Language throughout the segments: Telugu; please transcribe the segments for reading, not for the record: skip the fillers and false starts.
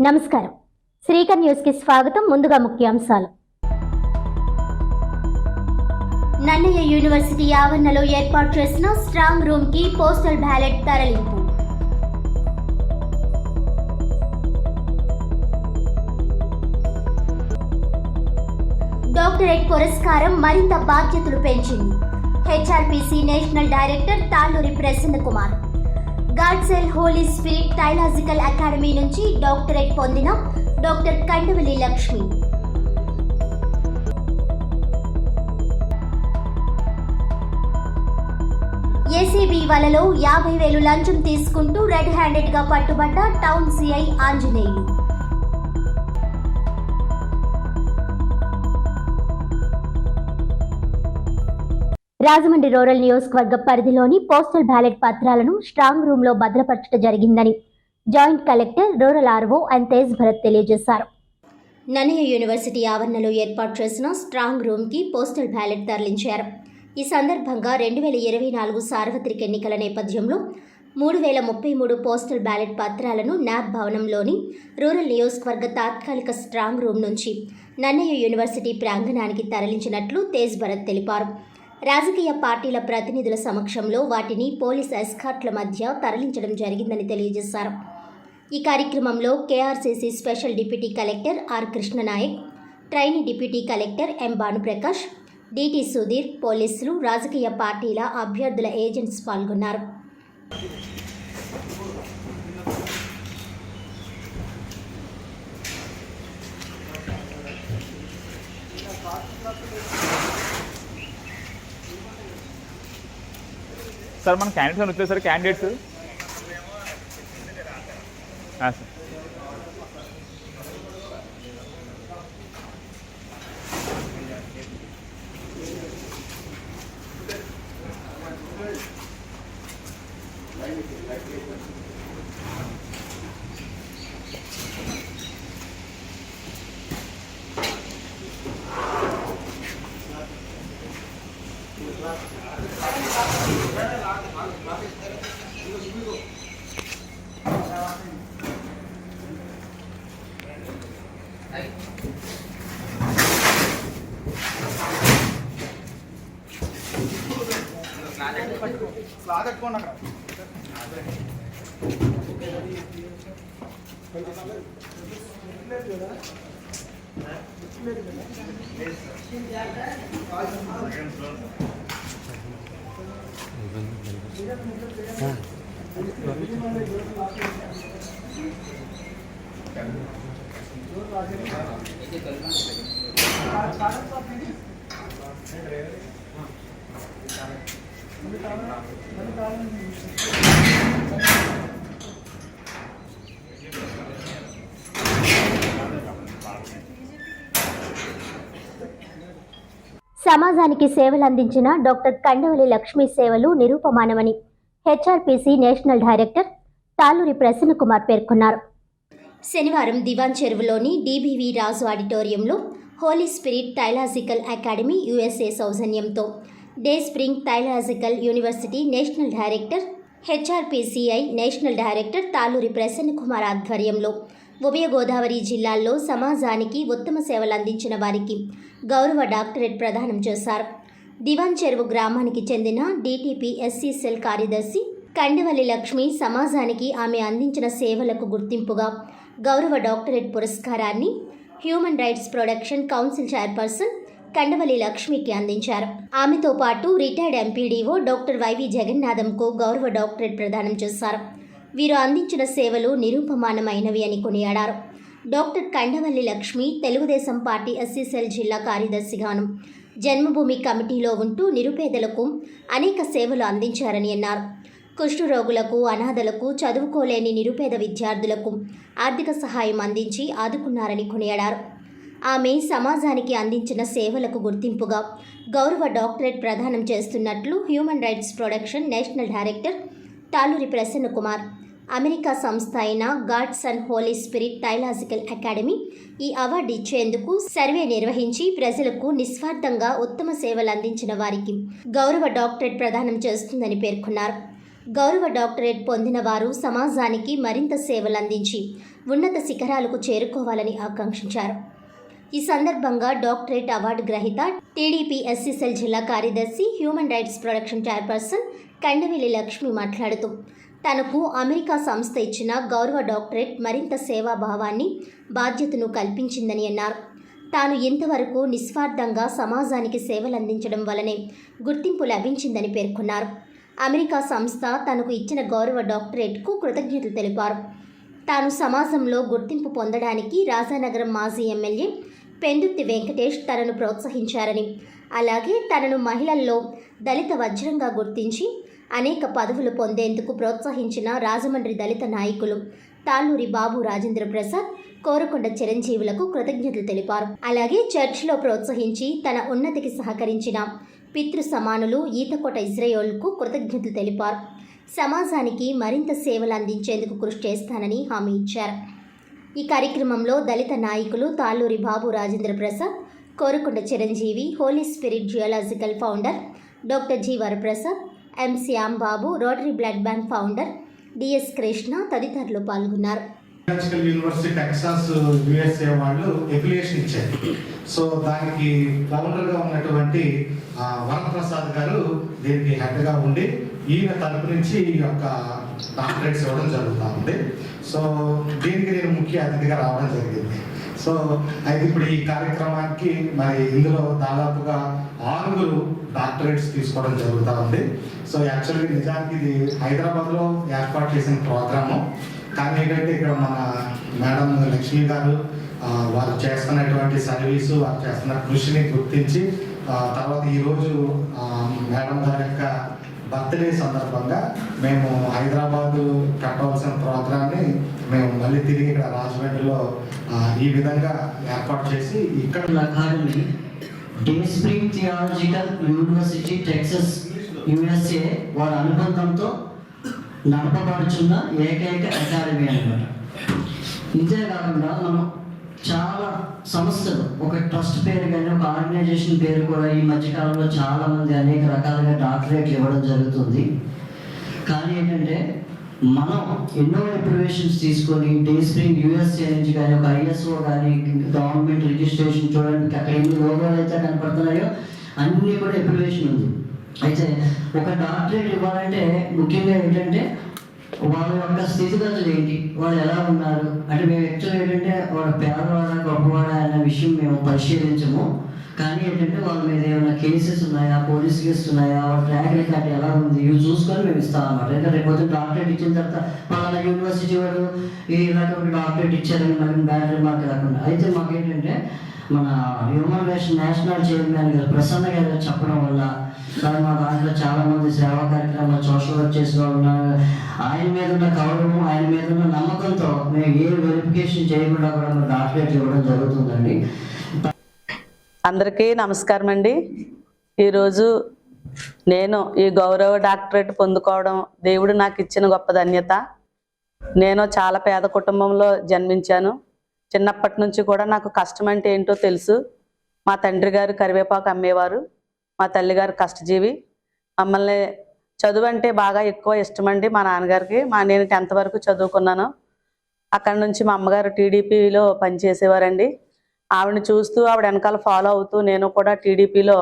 నమస్కారం. శ్రీకర్ న్యూస్ కి స్వాగతం. ముందుగా ముఖ్యాంశాలు. నన్నయ్య యూనివర్సిటీ ఆవరణలో ఏర్పాటు చేసిన స్ట్రాంగ్ రూమ్ కి పోస్టల్ బ్యాలెట్ తరలింపు. డాక్టరేట్ పురస్కారం మరింత బాధ్యతలు పెంచింది. HRPC national director Talluri Prasanna Kumar. గాడ్సెల్ హోలీ స్పిరిట్ థైలాజికల్ అకాడమీ నుంచి డాక్టరేట్ పొందిన డాక్టర్ కండవల్లి లక్ష్మి. ఏసీబీ వలలో 50,000 లంచం తీసుకుంటూ రెడ్ హ్యాండెడ్ గా పట్టుబడ్డ town CI Anjaneyulu. Rajahmundry rural నియోజకవర్గ పరిధిలోని పోస్టల్ బ్యాలెట్ పత్రాలను స్ట్రాంగ్ రూమ్ లో భద్రపరచడం జరిగిందని joint collector rural RO and Tej Bharat తెలియజేశారు. నన్నయ్య యూనివర్సిటీ ఆవరణలో ఏర్పాటు చేసిన స్ట్రాంగ్ రూమ్ కి పోస్టల్ బ్యాలెట్ తరలించారు. ఈ సందర్భంగా 2024 సార్వత్రిక ఎన్నికల నేపథ్యంలో 3033 పోస్టల్ బ్యాలెట్ పత్రాలను న్యాబ్ భవనంలోని రూరల్ నియోజకవర్గ తాత్కాలిక స్ట్రాంగ్ రూమ్ నుంచి నన్నయ్య యూనివర్సిటీ ప్రాంగణానికి తరలించినట్లు తేజ్ భరత్ తెలిపారు. రాజకీయ పార్టీల ప్రతినిధుల సమక్షంలో వాటిని పోలీస్ ఎస్కార్ట్ల మధ్య తరలించడం జరిగిందని తెలియజేశారు. ఈ కార్యక్రమంలో KRCC special deputy collector R Krishnanayak, trainee deputy collector M Bhanuprakash, DT Sudheer, పోలీసులు, రాజకీయ పార్టీల అభ్యర్థుల ఏజెంట్స్ పాల్గొన్నారు. సార్ మన క్యాండిడేట్స్ అని వచ్చారు సార్. క్యాండిడేట్స్ సార్ సమాజానికి సేవలు అందించిన డాక్టర్ కండవల్లి లక్ష్మి సేవలు నిరూపమానమని HRPC national director Talluri Prasanna Kumar పేర్కొన్నారు. శనివారం దివాన్ చెరువులోని డిబివి రాజు ఆడిటోరియంలో holy spirit theological academy USA సౌజన్యంతో Dayspring theological university national director HRPCI national director Talluri Prasanna Kumar ఆధ్వర్యంలో ఉభయ గోదావరి జిల్లాల్లో సమాజానికి ఉత్తమ సేవలు అందించిన వారికి గౌరవ డాక్టరేట్ ప్రదానం చేశారు. దివాన్ చెరువు గ్రామానికి చెందిన డిటిపి ఎస్సీ సెల్ కార్యదర్శి కండవల్లి లక్ష్మి సమాజానికి ఆమె అందించిన సేవలకు గుర్తింపుగా గౌరవ డాక్టరేట్ పురస్కారాన్ని human rights protection council chairperson Kandavalli లక్ష్మికి అందించారు. ఆమెతో పాటు రిటైర్డ్ ఎంపీడీఓ డాక్టర్ వైవి జగన్నాథంకు గౌరవ డాక్టరేట్ ప్రదానం చేశారు. వీరు అందించిన సేవలు నిరూపమానమైనవి అని కొనియాడారు. Doctor Kandavalli Lakshmi Telugu Desam party SC cell జిల్లా కార్యదర్శిగాను జన్మభూమి కమిటీలో ఉంటూ నిరుపేదలకు అనేక సేవలు అందించారని అన్నారు. కుష్ఠరోగులకు, అనాథలకు, చదువుకోలేని నిరుపేద విద్యార్థులకు ఆర్థిక సహాయం అందించి ఆదుకున్నారని కొనియాడారు. ఆమె సమాజానికి అందించిన సేవలకు గుర్తింపుగా గౌరవ డాక్టరేట్ ప్రదానం చేస్తున్నట్లు human rights protection national director Talluri Prasanna Kumar, America సంస్థ అయిన God's and holy spirit theological academy ఈ అవార్డు ఇచ్చేందుకు సర్వే నిర్వహించి ప్రజలకు నిస్వార్థంగా ఉత్తమ సేవలు అందించిన వారికి గౌరవ డాక్టరేట్ ప్రదానం చేస్తుందని పేర్కొన్నారు. గౌరవ డాక్టరేట్ పొందిన వారు సమాజానికి మరింత సేవలు అందించి ఉన్నత శిఖరాలకు చేరుకోవాలని ఆకాంక్షించారు. ఈ సందర్భంగా డాక్టరేట్ అవార్డు గ్రహీత టీడీపీ ఎస్సీసెల్ జిల్లా కార్యదర్శి, human rights production chairperson Kandavelli Lakshmi మాట్లాడుతూ తనకు అమెరికా సంస్థ ఇచ్చిన గౌరవ డాక్టరేట్ మరింత సేవాభావాన్ని, బాధ్యతను కల్పించిందని అన్నారు. తాను ఇంతవరకు నిస్వార్థంగా సమాజానికి సేవలందించడం వల్లనే గుర్తింపు లభించిందని పేర్కొన్నారు. అమెరికా సంస్థ తనకు ఇచ్చిన గౌరవ డాక్టరేట్కు కృతజ్ఞతలు తెలిపారు. తాను సమాజంలో గుర్తింపు పొందడానికి రాజానగరం మాజీ ఎమ్మెల్యే పెందుర్తి వెంకటేష్ తనను ప్రోత్సహించారని, అలాగే తనను మహిళల్లో దళిత వజ్రంగా గుర్తించి అనేక పదవులు పొందేందుకు ప్రోత్సహించిన రాజమండ్రి దళిత నాయకులు తాళ్ళూరి బాబు రాజేంద్ర ప్రసాద్, కోరకొండ చిరంజీవులకు కృతజ్ఞతలు తెలిపారు. అలాగే చర్చిలో ప్రోత్సహించి తన ఉన్నతికి సహకరించిన పితృ సమానులు ఈతకోట ఇజ్రాయేల్కు కృతజ్ఞతలు తెలిపారు. సమాజానికి మరింత సేవలు అందించేందుకు కృషి చేస్తానని హామీ ఇచ్చారు. ఈ కార్యక్రమంలో దళిత నాయకులు Talluri Babu Rajendra Prasad, Korakonda Chiranjeevi, holy spirit geological founder doctor G Varaprasad, M Shyam Babu, rotary blood bank founder DS Krishna తదితరులు పాల్గొన్నారు. యూనివర్సిటీ టెక్సాస్ యుఎస్ఏ వాళ్ళు ఎఫిలియేషన్ ఇచ్చారు. సో దానికి ఫౌండర్గా ఉన్నటువంటి వరప్రసాద్ గారు దీనికి హెడ్గా ఉండి ఈయన తరపు నుంచి ఈ యొక్క డాక్టరేట్స్ ఇవ్వడం జరుగుతూ ఉంది. సో దీనికి నేను ముఖ్య అతిథిగా రావడం జరిగింది. సో అయితే ఇప్పుడు ఈ కార్యక్రమానికి మరి ఇందులో దాదాపుగా 6 డాక్టరేట్స్ తీసుకోవడం జరుగుతూ ఉంది. సో యాక్చువల్గా నిజానికి ఇది హైదరాబాద్లో ఏర్పాటు చేసిన ప్రోగ్రాము. కానీ ఏంటంటే ఇక్కడ మన మేడం లక్ష్మి గారు వారు చేస్తున్నటువంటి సర్వీసు, వారు చేస్తున్న కృషిని గుర్తించి తర్వాత ఈరోజు మేడం గారి యొక్క బర్త్డే సందర్భంగా మేము హైదరాబాదు కట్టవలసిన ప్రోగ్రామ్ని మేము మళ్ళీ తిరిగి ఇక్కడ రాజమండ్రిలో ఈ విధంగా ఏర్పాటు చేసి ఇక్కడ academy day spring theological university Texas USA వారి అనుబంధంతో నడపబడుచున్న ఏకైక అకాడమీ అన్నమాట. ఇంతే కాకుండా మనం చాలా సంస్థలు, ఒక ట్రస్ట్ పేరు కానీ ఒక ఆర్గనైజేషన్ పేరు కూడా ఈ మధ్యకాలంలో చాలామంది అనేక రకాలుగా డాక్టరేట్లు ఇవ్వడం జరుగుతుంది. కానీ ఏంటంటే మనం ఎన్నో అప్లికేషన్స్ తీసుకొని డే స్ప్రింగ్ యూఎస్ఏ నుంచి కానీ ఒక ఐఎస్ఓ కానీ గవర్నమెంట్ రిజిస్ట్రేషన్ చూడడానికి అక్కడ ఎన్ని లోగాలు అయితే కనపడుతున్నాయో అన్నీ కూడా అప్లికేషన్ ఉంది. అయితే ఒక డాక్టరేట్ ఇవ్వాలంటే ముఖ్యంగా ఏంటంటే వాళ్ళ యొక్క స్థితిగతులు ఏంటి, వాళ్ళు ఎలా ఉన్నారు అంటే మేము యాక్చువల్గా ఏంటంటే వాళ్ళ పేదవాడా గొప్పవాడా అనే విషయం మేము పరిశీలించము. కానీ ఏంటంటే వాళ్ళ మీద ఏమైనా కేసెస్ ఉన్నాయా, పోలీస్ కేసెస్ ఉన్నాయా, వాళ్ళ ట్రాక్ రికార్డ్ ఎలా ఉంది, ఇవి చూసుకొని మేము ఇస్తాం అన్నమాట. ఎందుకంటే రేపు డాక్టరేట్ ఇచ్చిన తర్వాత పలానా యూనివర్సిటీ వాడు ఇలాంటి డాక్టరేట్ ఇచ్చారని మనకి బ్యాడ్ రిమార్క్ రాకుండా. అయితే మాకేంటంటే మన హ్యూమన్ రైట్స్ నేషనల్ చైర్మన్ గారు ప్రసన్న గారు చెప్పడం వల్ల కానీ మా దాంట్లో చాలామంది సేవా కార్యక్రమాలు సోషల్ వర్క్ చేసిన వాళ్ళు ఉన్నారు. ఆయన మీద ఉన్న గౌరవం, ఆయన మీద ఉన్న నమ్మకంతో మేము ఏ వెరిఫికేషన్ చేయకుండా కూడా మేము డాక్టరేట్ ఇవ్వడం జరుగుతుందండి. అందరికీ నమస్కారం అండి. ఈరోజు నేను ఈ గౌరవ డాక్టరేట్ పొందుకోవడం దేవుడు నాకు ఇచ్చిన గొప్ప ధన్యత. నేను చాలా పేద కుటుంబంలో జన్మించాను. చిన్నప్పటి నుంచి కూడా నాకు కష్టం అంటే ఏంటో తెలుసు. మా తండ్రి గారు కరివేపాకు అమ్మేవారు, మా తల్లిగారు కష్టజీవి. మమ్మల్ని చదువు అంటే బాగా ఎక్కువ ఇష్టం అండి మా నాన్నగారికి. నేను 10th వరకు చదువుకున్నాను. అక్కడ నుంచి మా అమ్మగారు టీడీపీలో పనిచేసేవారండి. ఆవిడని చూస్తూ ఆవిడ వెనకాల ఫాలో అవుతూ నేను కూడా టీడీపీలో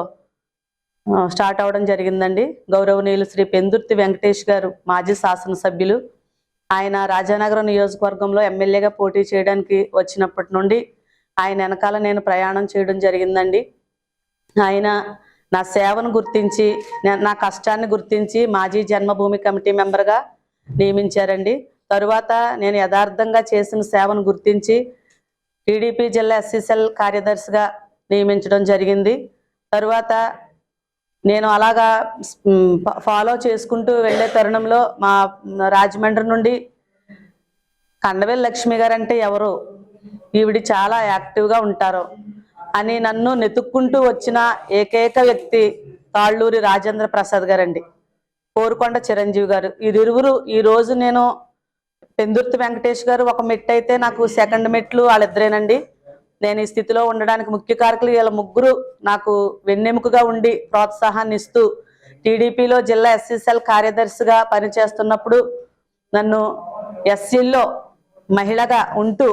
స్టార్ట్ అవ్వడం జరిగిందండి. గౌరవనీయులు శ్రీ పెందుర్తి వెంకటేష్ గారు మాజీ శాసనసభ్యులు. ఆయన రాజానగరం నియోజకవర్గంలో ఎమ్మెల్యేగా పోటీ చేయడానికి వచ్చినప్పటి నుండి ఆయన వెనకాల నేను ప్రయాణం చేయడం జరిగిందండి. ఆయన నా సేవను గుర్తించి, నా కష్టాన్ని గుర్తించి మాజీ జన్మభూమి కమిటీ మెంబర్గా నియమించారండి. తరువాత నేను యథార్థంగా చేసిన సేవను గుర్తించి టీడీపీ జిల్లా ఎస్సీసెల్ కార్యదర్శిగా నియమించడం జరిగింది. తరువాత నేను అలాగా ఫాలో చేసుకుంటూ వెళ్ళే తరుణంలో మా రాజమండ్రి నుండి కండవెల్లి లక్ష్మి గారు అంటే ఎవరు, ఈవిడ చాలా యాక్టివ్గా ఉంటారు అని నన్ను నెతుక్కుంటూ వచ్చిన ఏకైక వ్యక్తి తాళ్ళూరి రాజేంద్ర ప్రసాద్ గారండి, కోరకొండ చిరంజీవి గారు. వీరిరువురు ఈరోజు నేను పెందుర్తి వెంకటేష్ గారు ఒక మెట్టు అయితే నాకు సెకండ్ మెట్లు వాళ్ళిద్దరేనండి. నేను ఈ స్థితిలో ఉండడానికి ముఖ్య కారకులు వీళ్ళ ముగ్గురు నాకు వెన్నెముకగా ఉండి ప్రోత్సాహాన్ని ఇస్తూ టీడీపీలో జిల్లా ఎస్సీసెల్ కార్యదర్శిగా పనిచేస్తున్నప్పుడు నన్ను ఎస్సీల్లో మహిళగా ఉంటూ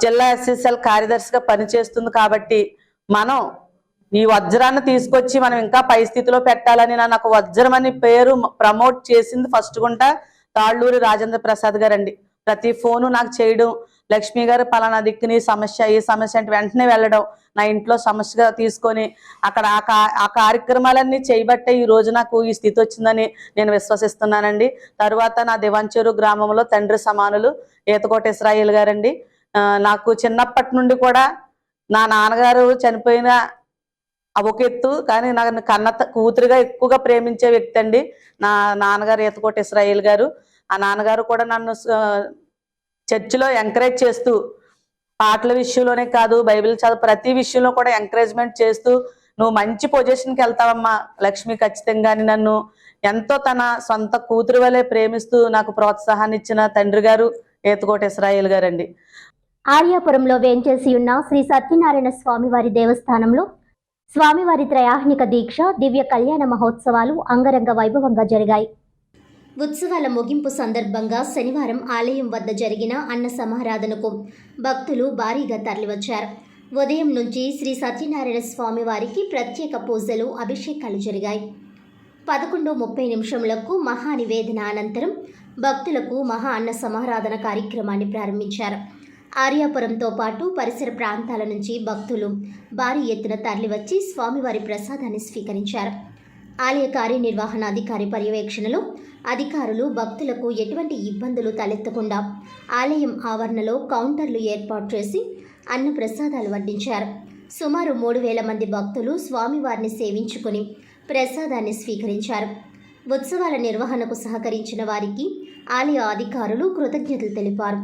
జిల్లా ఎస్ఎస్ఎల్ కార్యదర్శిగా పనిచేస్తుంది కాబట్టి మనం ఈ వజ్రాన్ని తీసుకొచ్చి మనం ఇంకా పై స్థితిలో పెట్టాలని నాకు వజ్రం అని పేరు ప్రమోట్ చేసింది ఫస్ట్ గుంట తాళ్ళూరి రాజేంద్ర ప్రసాద్ గారండి. ప్రతి ఫోను నాకు చేయడం, లక్ష్మి గారు పలానా దిక్కుని సమస్య ఈ సమస్య అంటే వెంటనే వెళ్ళడం, నా ఇంట్లో సమస్యగా తీసుకొని అక్కడ ఆ కార్యక్రమాలన్నీ చేయబట్టే ఈ రోజు నాకు ఈ స్థితి వచ్చిందని నేను విశ్వసిస్తున్నానండి. తర్వాత నా దివాంచెరు గ్రామంలో తండ్రి సమానులు ఈతకోట ఇస్రాయిల్ గారండి. నాకు చిన్నప్పటి నుండి కూడా నా నాన్నగారు చనిపోయిన ఒక ఎత్తు, కానీ నాకు కన్న కూతురుగా ఎక్కువగా ప్రేమించే వ్యక్తి అండి నా నాన్నగారు ఈతకోట ఇస్రాయిల్ గారు. ఆ నాన్నగారు కూడా నన్ను చర్చిలో ఎంకరేజ్ చేస్తూ పాటల విషయంలోనే కాదు బైబిల్ చదువు ప్రతి విషయంలో కూడా ఎంకరేజ్మెంట్ చేస్తూ నువ్వు మంచి పొజిషన్కి వెళ్తావమ్మా లక్ష్మి ఖచ్చితంగా అని నన్ను ఎంతో తన సొంత కూతురు వలె ప్రేమిస్తూ నాకు ప్రోత్సాహాన్ని ఇచ్చిన తండ్రి గారు ఈతకోట ఇస్రాయిల్ గారండి. ఆర్యాపురంలో వేంచేసి ఉన్న శ్రీ సత్యనారాయణ స్వామివారి దేవస్థానంలో స్వామివారి త్రయాహ్నిక దీక్ష దివ్య కళ్యాణ మహోత్సవాలు అంగరంగ వైభవంగా జరిగాయి. ఉత్సవాల ముగింపు సందర్భంగా శనివారం ఆలయం వద్ద జరిగిన అన్న సమారాధనకు భక్తులు భారీగా తరలివచ్చారు. ఉదయం నుంచి శ్రీ సత్యనారాయణ స్వామి వారికి ప్రత్యేక పూజలు, అభిషేకాలు జరిగాయి. 11:30 మహా నివేదన అనంతరం భక్తులకు మహా అన్న సమారాధన కార్యక్రమాన్ని ప్రారంభించారు. ఆర్యాపురంతో పాటు పరిసర ప్రాంతాల నుంచి భక్తులు భారీ ఎత్తున తరలివచ్చి స్వామివారి ప్రసాదాన్ని స్వీకరించారు. ఆలయ కార్యనిర్వహణాధికారి పర్యవేక్షణలో అధికారులు భక్తులకు ఎటువంటి ఇబ్బందులు తలెత్తకుండా ఆలయం ఆవరణలో కౌంటర్లు ఏర్పాటు చేసి అన్న ప్రసాదాలు వడ్డించారు. సుమారు 3,000 మంది భక్తులు స్వామివారిని సేవించుకుని ప్రసాదాన్ని స్వీకరించారు. ఉత్సవాల నిర్వహణకు సహకరించిన వారికి ఆలయ అధికారులు కృతజ్ఞతలు తెలిపారు.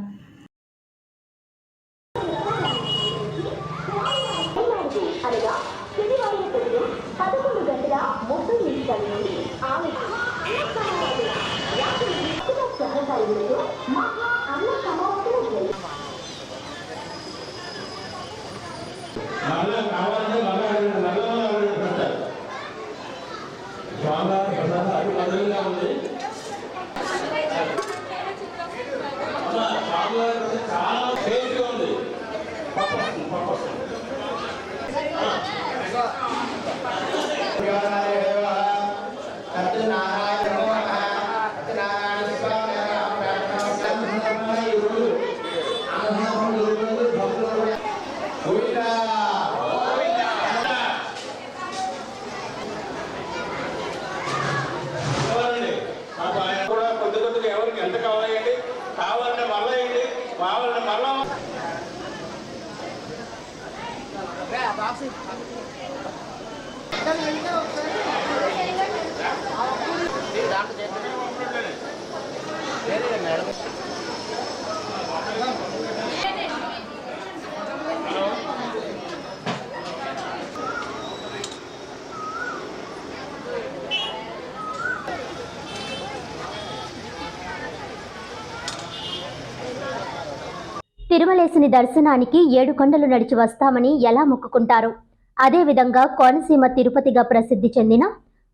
తిరుమలేశుని దర్శనానికి 7 కొండలు నడిచి వస్తామని ఎలా మొక్కుకుంటారు? అదేవిధంగా కోనసీమ తిరుపతిగా ప్రసిద్ధి చెందిన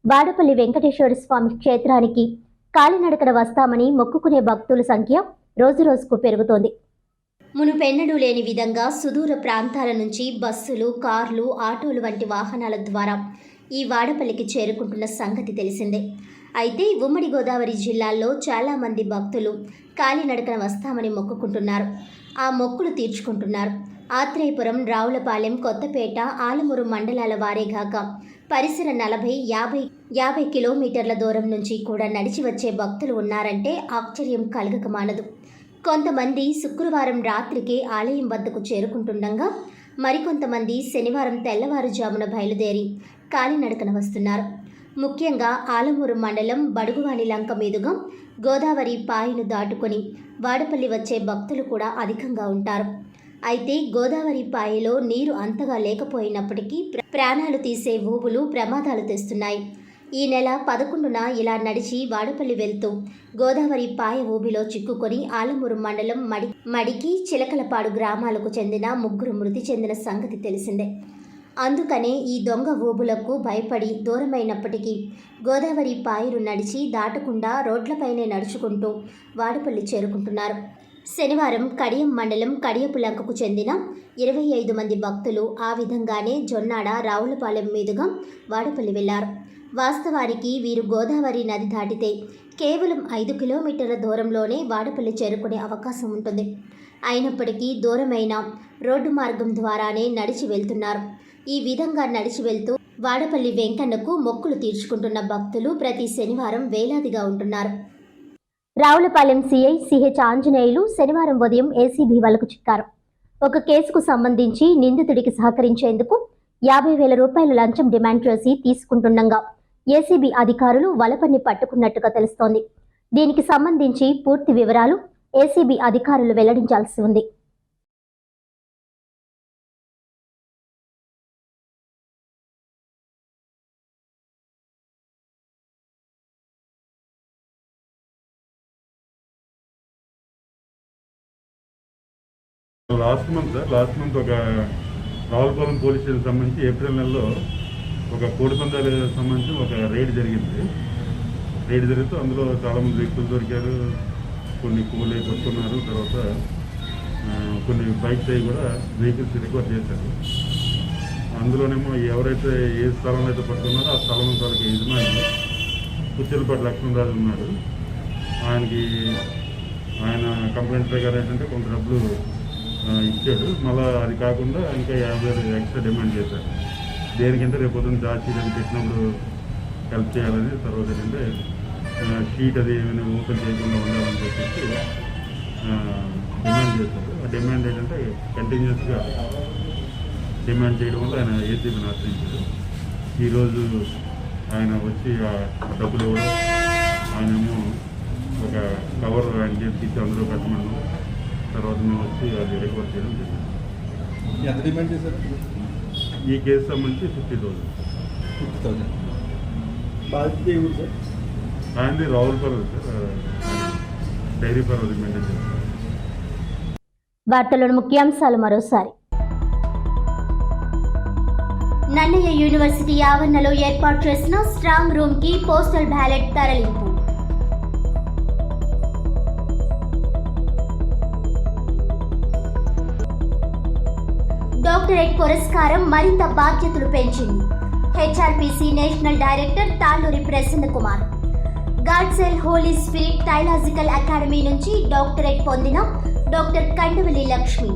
వాడపల్లి వెంకటేశ్వర స్వామి క్షేత్రానికి కాలినడకన వస్తామని మొక్కుకునే భక్తుల సంఖ్య రోజురోజుకు పెరుగుతోంది. మునుపెన్నడూ లేని విధంగా సుదూర ప్రాంతాల నుంచి బస్సులు, కార్లు, ఆటోలు వంటి వాహనాల ద్వారా ఈ వాడపల్లికి చేరుకుంటున్న సంగతి తెలిసిందే. అయితే ఉమ్మడి గోదావరి జిల్లాల్లో చాలామంది భక్తులు కాలినడకన వస్తామని మొక్కుకుంటున్నారు. ఆ మొక్కులు తీర్చుకుంటున్నారు. ఆత్రేయపురం, రావులపాలెం, కొత్తపేట, ఆలమూరు మండలాల వారేగాక పరిసర 40-50 కిలోమీటర్ల దూరం నుంచి కూడా నడిచి వచ్చే భక్తులు ఉన్నారంటే ఆశ్చర్యం కలగక మానదు. కొంతమంది శుక్రవారం రాత్రికే ఆలయం వద్దకు చేరుకుంటుండగా మరికొంతమంది శనివారం తెల్లవారుజామున బయలుదేరి కాలినడకన వస్తున్నారు. ముఖ్యంగా ఆలమూరు మండలం బడుగువాని లంక మీదుగా గోదావరి పాయను దాటుకొని వాడపల్లి వచ్చే భక్తులు కూడా అధికంగా ఉంటారు. అయితే గోదావరి పాయలో నీరు అంతగా లేకపోయినప్పటికీ ప్రాణాలు తీసే ఊబులు ప్రమాదాలు తెస్తున్నాయి. ఈ నెల 11న ఇలా నడిచి వాడపల్లి వెళ్తూ గోదావరి పాయ ఊబిలో చిక్కుకొని ఆలమూరు మండలం మడికి, చిలకలపాడు గ్రామాలకు చెందిన 3 మృతి చెందిన సంగతి తెలిసిందే. అందుకనే ఈ దొంగ ఊబులకు భయపడి దూరమైనప్పటికీ గోదావరి పాయను నడిచి దాటకుండా రోడ్లపైనే నడుచుకుంటూ వాడపల్లి చేరుకుంటున్నారు. శనివారం కడియం మండలం కడియపులంకకు చెందిన 25 మంది భక్తులు ఆ విధంగానే జొన్నాడ రావులపాలెం మీదుగా వాడపల్లి వెళ్లారు. వాస్తవానికి వీరు గోదావరి నది దాటితే కేవలం 5 కిలోమీటర్ల దూరంలోనే వాడపల్లి చేరుకునే అవకాశం ఉంటుంది. అయినప్పటికీ దూరమైన రోడ్డు మార్గం ద్వారానే నడిచి వెళ్తున్నారు. ఈ విధంగా నడిచి వెళ్తూ వాడపల్లి వెంకన్నకు మొక్కులు తీర్చుకుంటున్న భక్తులు ప్రతి శనివారం వేలాదిగా ఉంటున్నారు. రావులపాలెం సిఐ సిహెచ్ ఆంజనేయులు శనివారం ఉదయం ఏసీబీ వలకు చిక్కారు. ఒక కేసుకు సంబంధించి నిందితుడికి సహకరించేందుకు 50,000 రూపాయల లంచం డిమాండ్ చేసి తీసుకుంటుండగా ఏసీబీ అధికారులు వలపన్ని పట్టుకున్నట్టుగా తెలుస్తోంది. దీనికి సంబంధించి పూర్తి వివరాలు ఏసీబీ అధికారులు వెల్లడించాల్సి ఉంది. లాస్ట్ మంత్ ఒక రావులపాలెం పోలీస్ స్టేషన్ సంబంధించి ఏప్రిల్ నెలలో ఒక కోడి పందాలకు సంబంధించి ఒక రైడ్ జరిగింది. రైడ్ జరిగితే అందులో చాలామంది వ్యక్తులు దొరికారు. కొన్ని కూలీ కొట్టుకున్నారు. తర్వాత కొన్ని బైక్స్ అవి కూడా వెహికల్స్ రికవర్ చేశారు. అందులోనేమో ఎవరైతే ఏ స్థలంలో అయితే పట్టుకున్నారో ఆ స్థలం వాళ్ళకి యజమాని కుచ్చెలపాటి లక్ష్మణరాజు ఉన్నాడు. ఆయన కంప్లైంట్ ప్రకారం ఏంటంటే కొంత డబ్బులు ఇచ్చాడు. మళ్ళీ అది కాకుండా ఇంకా 50,000 ఎక్స్ట్రా డిమాండ్ చేశారు. దేనికంటే రేపు పొద్దున్న ఛార్జ్ షీట్ పెట్టినప్పుడు హెల్ప్ చేయాలని, తర్వాత ఏంటంటే షీట్ అది ఏమైనా ఓపెన్ చేయకుండా ఉండాలని చెప్పేసి డిమాండ్ చేశారు. ఆ డిమాండ్ ఏంటంటే కంటిన్యూస్గా డిమాండ్ చేయడం వల్ల ఆయన ఏసీబీని ఆశ్రయించారు. ఈరోజు ఆయన వచ్చి ఆ డబ్బులు ఇవ్వడం, ఆయనేమో ఒక కవర్ ఆయన చేతికి ఇచ్చి అందులో పెట్టమన్నాం. తర్వాత మేము వచ్చి అది రికవర్ చేయడం జరిగింది. ఎంత డిమాండ్ చేశారు? ఈ కేసు సంబంధించి 50,000. బాధ్యత ఏ ఊరు సార్? ఆయనది రావులపాలెం సార్. డైరీ ఫార్మ్ అది మెయింటైన్ చేస్తారు. వార్తలోని ముఖ్యాంశాలు మరోసారి. నన్నయ్య యూనివర్సిటీ ఆవరణలో ఏర్పాటు చేసిన స్ట్రాంగ్ రూమ్ కి పోస్టల్ బ్యాలెట్ తరలింపు. డాక్టరేట్ పురస్కారం మరింత బాధ్యతలు పెంచింది. HRPC national director Talluri Prasanna Kumar. గాడ్సెల్ హోలీ స్పిరిట్ థైలాజికల్ అకాడమీ నుంచి డాక్టరేట్ పొందిన డాక్టర్ కండవల్లి లక్ష్మి.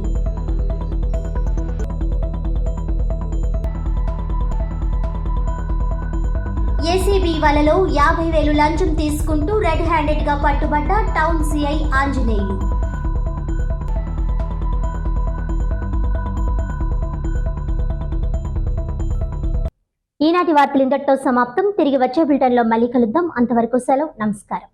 ఏసీబీ వలలో 50,000 లంచం తీసుకుంటూ రెడ్ హ్యాండెడ్ గా పట్టుబడ్డ టౌన్ సిఐ ఆంజనేయులు. ఈనాటి వార్తలు ఇంతటితో సమాప్తం. తిరిగి వచ్చే బులెటిన్లో మళ్ళీ కలుద్దాం. అంతవరకు సెలవు. నమస్కారం.